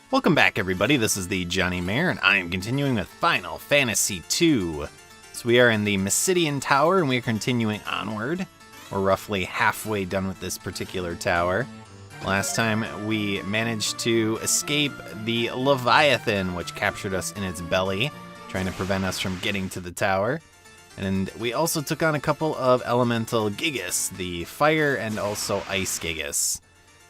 Welcome back, everybody. This is the thejonnymar, and I am continuing with Final Fantasy II. So we are in the Mysidian Tower, and we are continuing onward. We're roughly halfway done with this particular tower. Last time, we managed to escape the Leviathan, which captured us in its belly, trying to prevent us from getting to the tower. And we also took on a couple of elemental Gigas, the fire and also ice Gigas.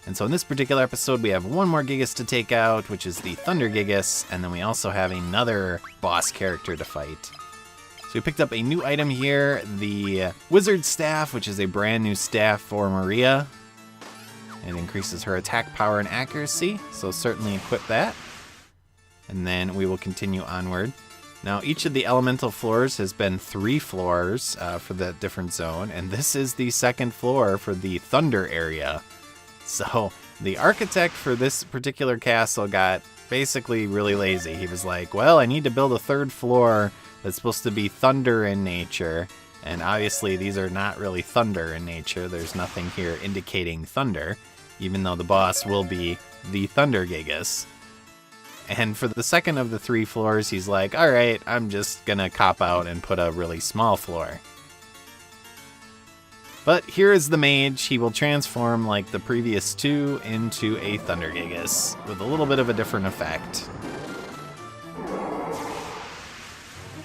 And so in this particular episode, we have one more Gigas to take out, which is the Thunder Gigas, and then we also have another boss character to fight. So we picked up a new item here, the Wizard Staff, which is a brand new staff for Maria. It increases her attack power and accuracy, so certainly equip that. And then we will continue onward. Now, each of the elemental floors has been 3 floors for the different zone, and this is the second floor for the Thunder area. So the architect for this particular castle got basically really lazy. He was like, well, I need to build a 3rd floor that's supposed to be thunder in nature. And obviously these are not really thunder in nature. There's nothing here indicating thunder, even though the boss will be the Thunder Gigas. And for the second of the 3 floors, he's like, all right, I'm just gonna cop out and put a really small floor. But here is the mage. He will transform, like the previous 2, into a Thunder Gigas with a little bit of a different effect.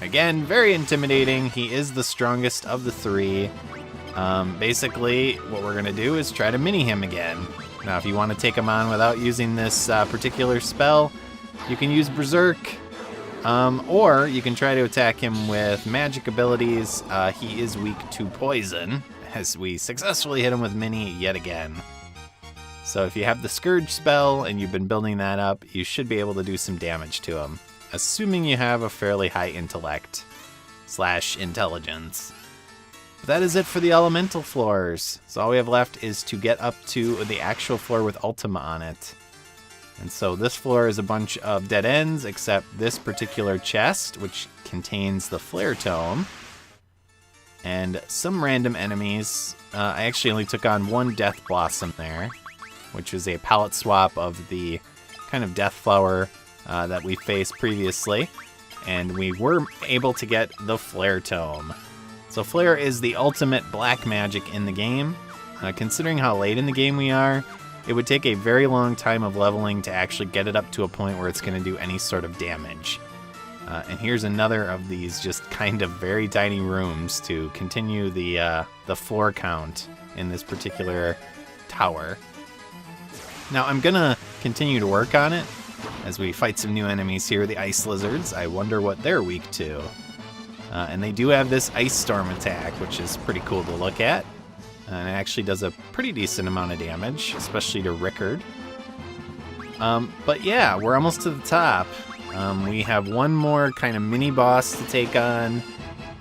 Again, very intimidating. He is the strongest of the 3. Basically, what we're going to do is try to mini him again. Now, if you want to take him on without using this particular spell, you can use Berserk, or you can try to attack him with magic abilities. He is weak to poison, as we successfully hit him with Mini yet again. So if you have the Scourge spell and you've been building that up, you should be able to do some damage to him, assuming you have a fairly high intellect / intelligence. But that is it for the elemental floors. So all we have left is to get up to the actual floor with Ultima on it. And so this floor is a bunch of dead ends, except this particular chest, which contains the Flare Tome, and some random enemies. I actually only took on 1 Death Blossom there, which is a palette swap of the kind of Death Flower that we faced previously. And we were able to get the Flare Tome. So Flare is the ultimate black magic in the game. Considering how late in the game we are, it would take a very long time of leveling to actually get it up to a point where it's going to do any sort of damage. And here's another of these just kind of very tiny rooms to continue the floor count in this particular tower. Now I'm gonna continue to work on it as we fight some new enemies here, the Ice Lizards. I wonder what they're weak to. And they do have this Ice Storm attack, which is pretty cool to look at. And it actually does a pretty decent amount of damage, especially to Rickard. But yeah, we're almost to the top. We have one more kind of mini boss to take on,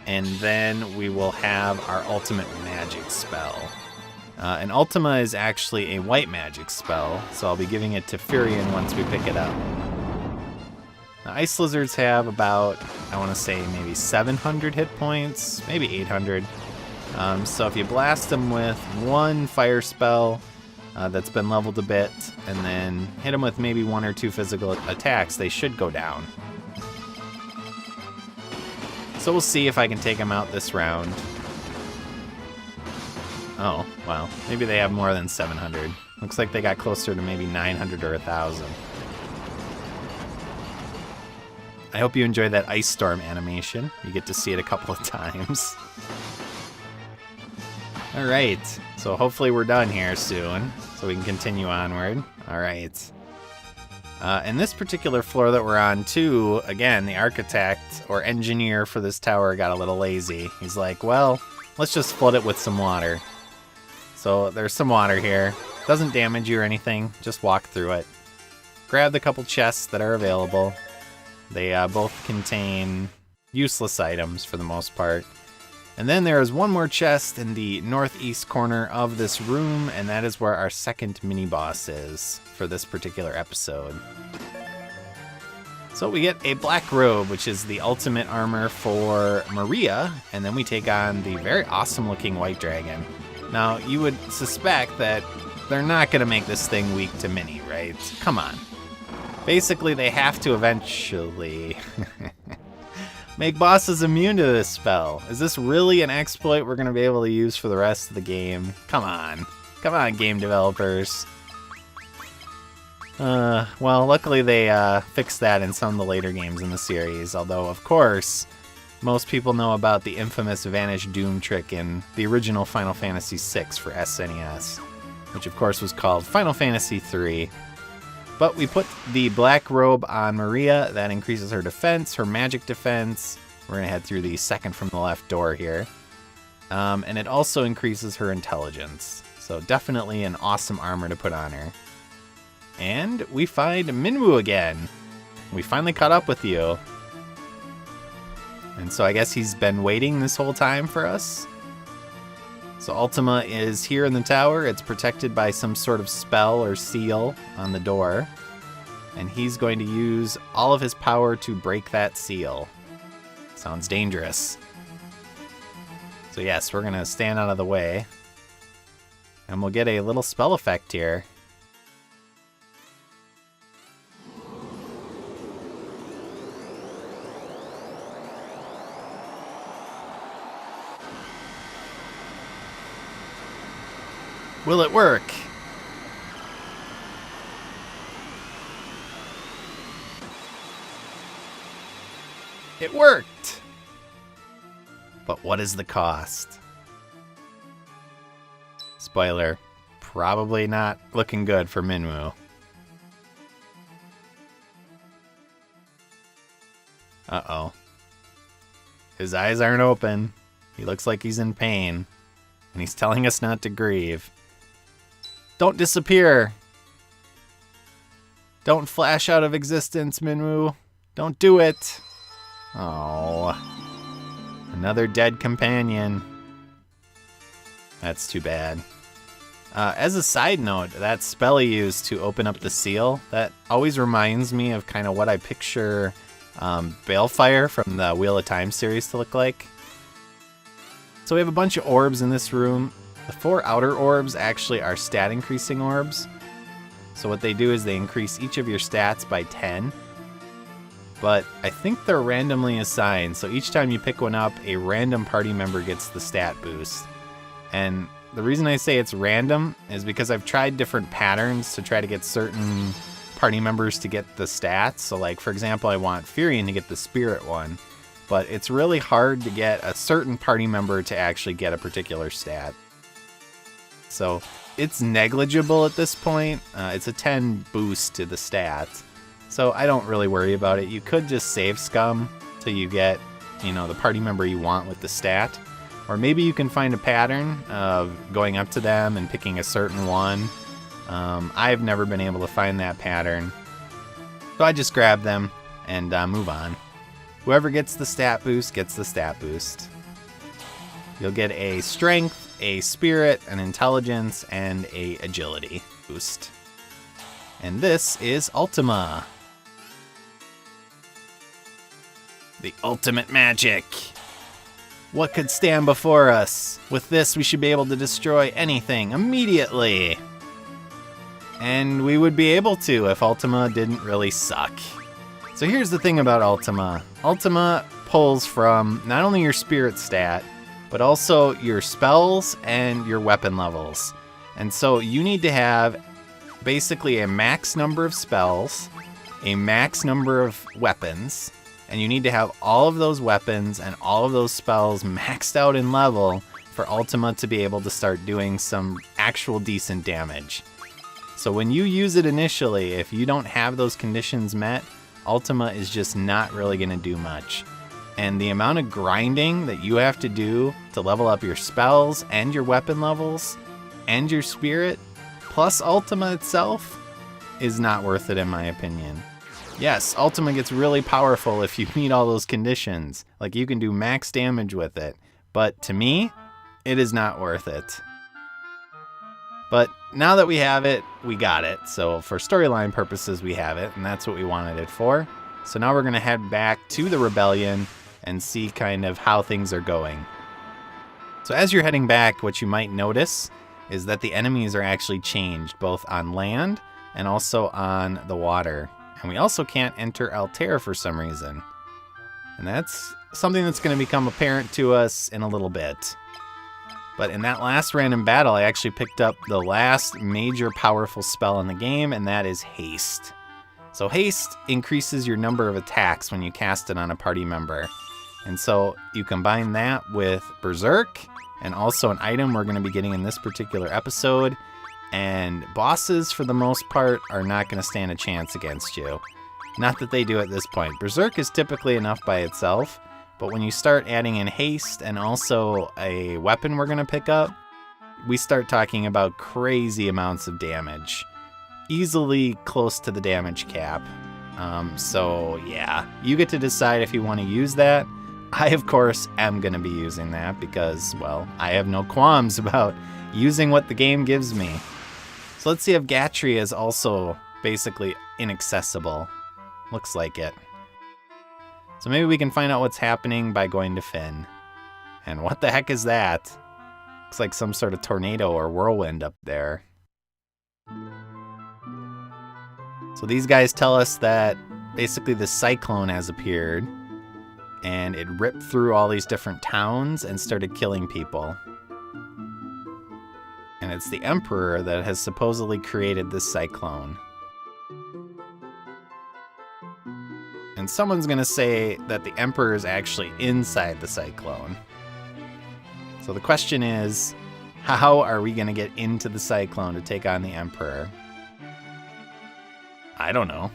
and then we will have our ultimate magic spell. And Ultima is actually a white magic spell, so I'll be giving it to Furion once we pick it up. Now, Ice Lizards have about, I want to say, maybe 700 hit points, maybe 800. So if you blast them with 1 fire spell, that's been leveled a bit, and then hit them with maybe 1 or 2 physical attacks, they should go down. So we'll see if I can take them out this round. Oh, well, maybe they have more than 700. Looks like they got closer to maybe 900 or 1,000. I hope you enjoyed that Ice Storm animation. You get to see it a couple of times. Alright, so hopefully we're done here soon, so we can continue onward. Alright. And this particular floor that we're on, too, again, the architect or engineer for this tower got a little lazy. He's like, well, let's just flood it with some water. So there's some water here. Doesn't damage you or anything, just walk through it. Grab the couple chests that are available. They both contain useless items for the most part. And then there is one more chest in the northeast corner of this room, and that is where our second mini-boss is for this particular episode. So we get a black robe, which is the ultimate armor for Maria, and then we take on the very awesome-looking white dragon. Now, you would suspect that they're not going to make this thing weak to Minnie, right? Come on. Basically, they have to eventually make bosses immune to this spell. Is this really an exploit we're going to be able to use for the rest of the game? Come on. Come on, game developers. Well, luckily they fixed that in some of the later games in the series, although, of course, most people know about the infamous Vanish Doom trick in the original Final Fantasy VI for SNES, which, of course, was called Final Fantasy III. But we put the black robe on Maria. That increases her defense, her magic defense. We're going to head through the second from the left door here. And it also increases her intelligence. So definitely an awesome armor to put on her. And we find Minwu again. We finally caught up with you. And so I guess he's been waiting this whole time for us. So Ultima is here in the tower. It's protected by some sort of spell or seal on the door. And he's going to use all of his power to break that seal. Sounds dangerous. So yes, we're going to stand out of the way. And we'll get a little spell effect here. Will it work? It worked! But what is the cost? Spoiler, probably not looking good for Minwu. Uh-oh. His eyes aren't open. He looks like he's in pain. And he's telling us not to grieve. Don't disappear. Don't flash out of existence, Minwu. Don't do it. Oh. Another dead companion. That's too bad. As a side note, that spell he used to open up the seal, that always reminds me of kind of what I picture Balefire from the Wheel of Time series to look like. So we have a bunch of orbs in this room. The 4 outer orbs actually are stat increasing orbs. So what they do is they increase each of your stats by 10. But I think they're randomly assigned, so each time you pick one up, a random party member gets the stat boost. And the reason I say it's random is because I've tried different patterns to try to get certain party members to get the stats. So like, for example, I want Furion to get the spirit one. But it's really hard to get a certain party member to actually get a particular stat. So it's negligible at this point. It's a 10 boost to the stats. So I don't really worry about it. You could just save scum till you get, the party member you want with the stat. Or maybe you can find a pattern of going up to them and picking a certain one. I've never been able to find that pattern. So I just grab them and move on. Whoever gets the stat boost gets the stat boost. You'll get a strength, a spirit, an intelligence, and a agility boost. And this is Ultima. The ultimate magic. What could stand before us? With this, we should be able to destroy anything immediately. And we would be able to if Ultima didn't really suck. So here's the thing about Ultima. Ultima pulls from not only your spirit stat, but also your spells and your weapon levels. And so you need to have basically a max number of spells, a max number of weapons, and you need to have all of those weapons and all of those spells maxed out in level for Ultima to be able to start doing some actual decent damage. So when you use it initially, if you don't have those conditions met, Ultima is just not really going to do much. And the amount of grinding that you have to do to level up your spells and your weapon levels and your spirit, plus Ultima itself, is not worth it in my opinion. Yes, Ultima gets really powerful if you meet all those conditions. Like, you can do max damage with it. But to me, it is not worth it. But now that we have it, we got it. So for storyline purposes, we have it, and that's what we wanted it for. So now we're going to head back to the rebellion and see kind of how things are going. So as you're heading back, what you might notice is that the enemies are actually changed, both on land and also on the water. And we also can't enter Altair for some reason. And that's something that's going to become apparent to us in a little bit. But in that last random battle, I actually picked up the last major powerful spell in the game, and that is Haste. So Haste increases your number of attacks when you cast it on a party member. And so you combine that with Berserk, and also an item we're going to be getting in this particular episode. And bosses, for the most part, are not going to stand a chance against you. Not that they do at this point. Berserk is typically enough by itself, but when you start adding in Haste and also a weapon we're going to pick up, we start talking about crazy amounts of damage. Easily close to the damage cap. So yeah, you get to decide if you want to use that. I, of course, am going to be using that because, well, I have no qualms about using what the game gives me. So let's see if Gatry is also basically inaccessible. Looks like it. So maybe we can find out what's happening by going to Finn. And what the heck is that? Looks like some sort of tornado or whirlwind up there. So these guys tell us that basically the Cyclone has appeared. And it ripped through all these different towns and started killing people. And it's the Emperor that has supposedly created this Cyclone. And someone's going to say that the Emperor is actually inside the Cyclone. So the question is, how are we going to get into the Cyclone to take on the Emperor? I don't know.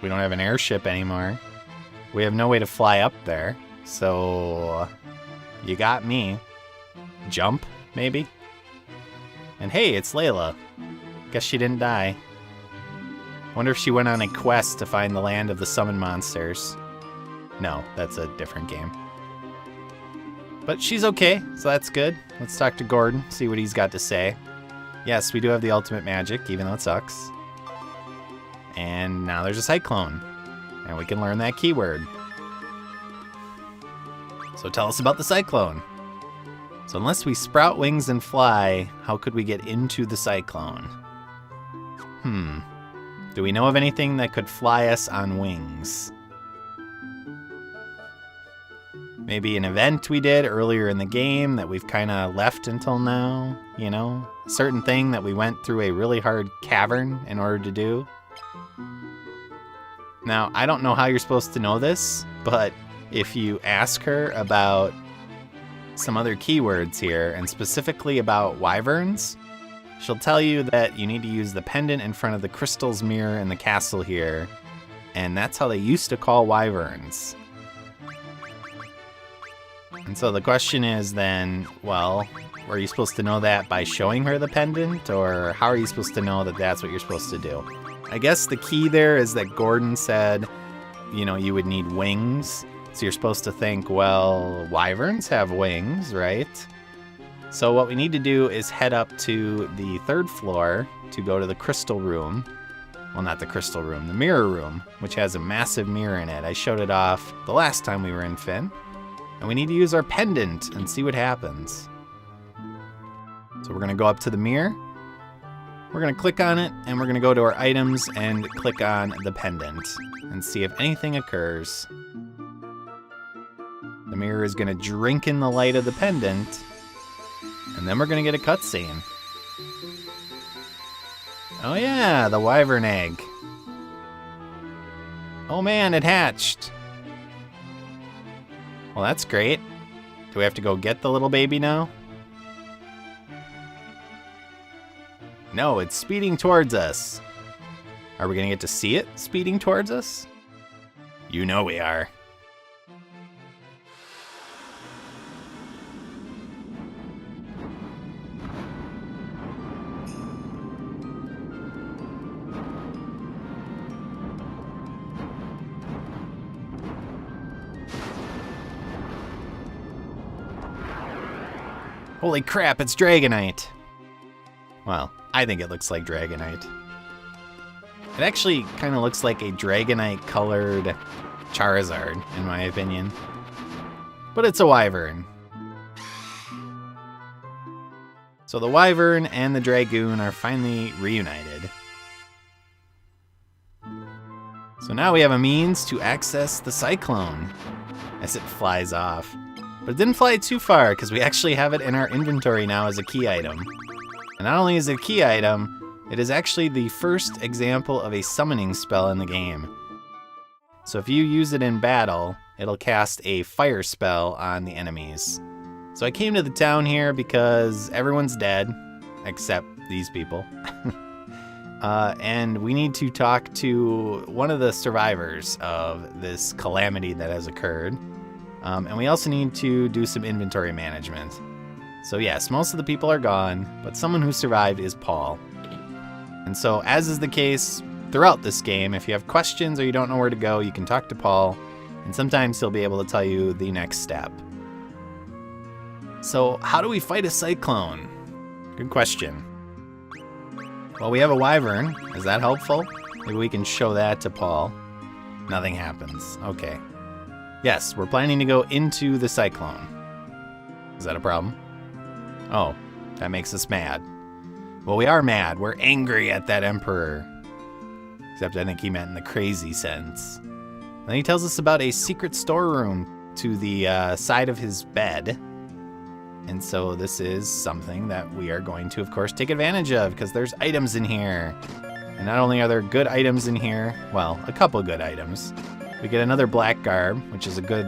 We don't have an airship anymore. We have no way to fly up there. So you got me. Jump, maybe? And hey, it's Layla. Guess she didn't die. Wonder if she went on a quest to find the land of the summon monsters. No, that's a different game. But she's okay, so that's good. Let's talk to Gordon, see what he's got to say. Yes, we do have the ultimate magic, even though it sucks. And now there's a Cyclone. And we can learn that keyword. So tell us about the Cyclone. So unless we sprout wings and fly, how could we get into the Cyclone? Do we know of anything that could fly us on wings? Maybe an event we did earlier in the game that we've kind of left until now, you know? A certain thing that we went through a really hard cavern in order to do. Now, I don't know how you're supposed to know this, but if you ask her about some other keywords here, and specifically about wyverns, she'll tell you that you need to use the pendant in front of the crystal's mirror in the castle here, and that's how they used to call wyverns. And so the question is then, well, were you supposed to know that by showing her the pendant, or how are you supposed to know that that's what you're supposed to do? I guess the key there is that Gordon said, you know, you would need wings. So you're supposed to think, well, wyverns have wings, right? So what we need to do is head up to the 3rd floor to go to the crystal room. Well, not the crystal room, the mirror room, which has a massive mirror in it. I showed it off the last time we were in Finn. And we need to use our pendant and see what happens. So we're going to go up to the mirror. We're going to click on it, and we're going to go to our items and click on the pendant and see if anything occurs. The mirror is going to drink in the light of the pendant, and then we're going to get a cutscene. Oh yeah, the wyvern egg. Oh man, it hatched. Well, that's great. Do we have to go get the little baby now? No, it's speeding towards us. Are we going to get to see it speeding towards us? You know we are. Holy crap, it's Dragonite. Well, I think it looks like Dragonite. It actually kind of looks like a Dragonite-colored Charizard, in my opinion. But it's a Wyvern. So the Wyvern and the Dragoon are finally reunited. So now we have a means to access the Cyclone as it flies off. But it didn't fly too far because we actually have it in our inventory now as a key item. And not only is it a key item, it is actually the first example of a summoning spell in the game. So if you use it in battle, it'll cast a fire spell on the enemies. So I came to the town here because everyone's dead, except these people. And we need to talk to one of the survivors of this calamity that has occurred. And we also need to do some inventory management. So yes, most of the people are gone, but someone who survived is Paul. And so, as is the case throughout this game, if you have questions or you don't know where to go, you can talk to Paul, and sometimes he'll be able to tell you the next step. So, how do we fight a Cyclone? Good question. Well, we have a Wyvern. Is that helpful? Maybe we can show that to Paul. Nothing happens. Okay. Yes, we're planning to go into the Cyclone. Is that a problem? Oh, that makes us mad. Well, we are mad. We're angry at that Emperor. Except I think he meant in the crazy sense. Then he tells us about a secret storeroom to the side of his bed. And so this is something that we are going to, of course, take advantage of because there's items in here. And not only are there good items in here, well, a couple good items. We get another black garb, which is a good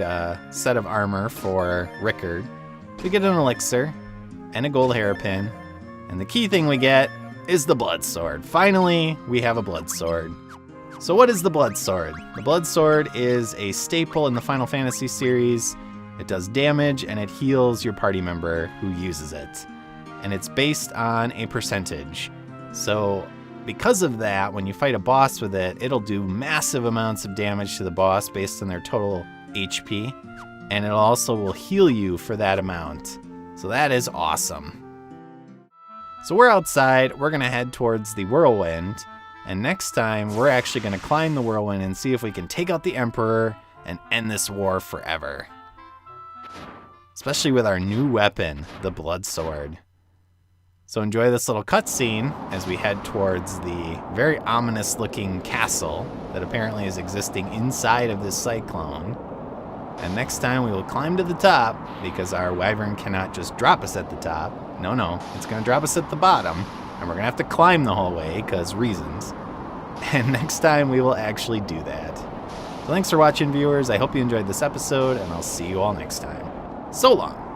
set of armor for Rickard. We get an elixir and a gold hairpin. And the key thing we get is the blood sword. Finally, we have a blood sword. So what is the blood sword? The blood sword is a staple in the Final Fantasy series. It does damage and it heals your party member who uses it. And it's based on a percentage. So because of that, when you fight a boss with it, it'll do massive amounts of damage to the boss based on their total HP. And it also will heal you for that amount. So that is awesome. So we're outside, we're gonna head towards the whirlwind. And next time, we're actually gonna climb the whirlwind and see if we can take out the Emperor and end this war forever. Especially with our new weapon, the blood sword. So enjoy this little cutscene as we head towards the very ominous looking castle that apparently is existing inside of this Cyclone. And next time we will climb to the top because our Wyvern cannot just drop us at the top. No, it's gonna drop us at the bottom and we're gonna have to climb the whole way because reasons. And next time we will actually do that. So thanks for watching, viewers. I hope you enjoyed this episode and I'll see you all next time. So long.